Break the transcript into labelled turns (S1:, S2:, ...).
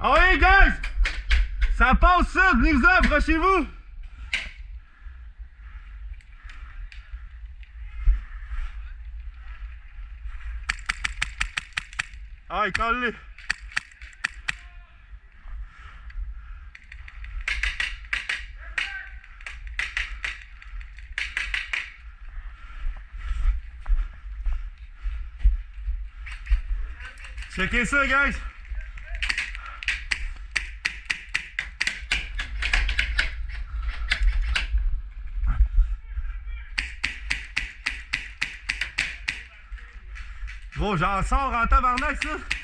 S1: Ah oui, guys! Ça passe ça, venez-vous, approchez-vous! Ah, il colle. Checkez ça, guys! Gros, j'en sors en tabarnak, ça!